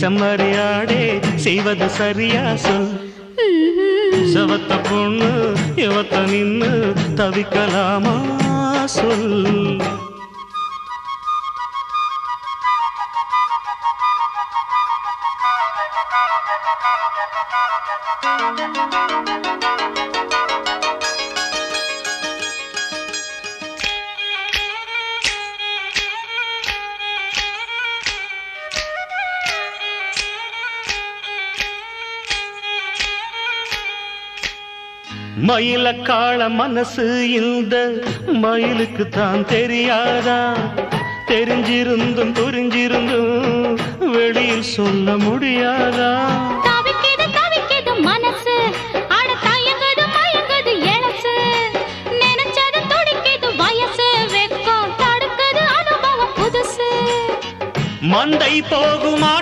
செம்மறியாடே செய்வது சரியா சொல். செவத்த பொண்ணு எவத்த நின்னு தவிக்கலாமா சொல். மயில காள மனசு இந்த மயிலுக்கு தான் தெரியாதா? தெரிஞ்சிருந்தும் புரிஞ்சிருந்தும் வெளியில் சொல்ல முடியாதா? தவிக்குது தவிக்குது மனசு, அட தயங்குது மயங்குது எழசு, நினைச்சது துடிக்குது வயசு, வெக்கம் தடுக்குது அனுபவம் புதுசு. மந்தை போகுமா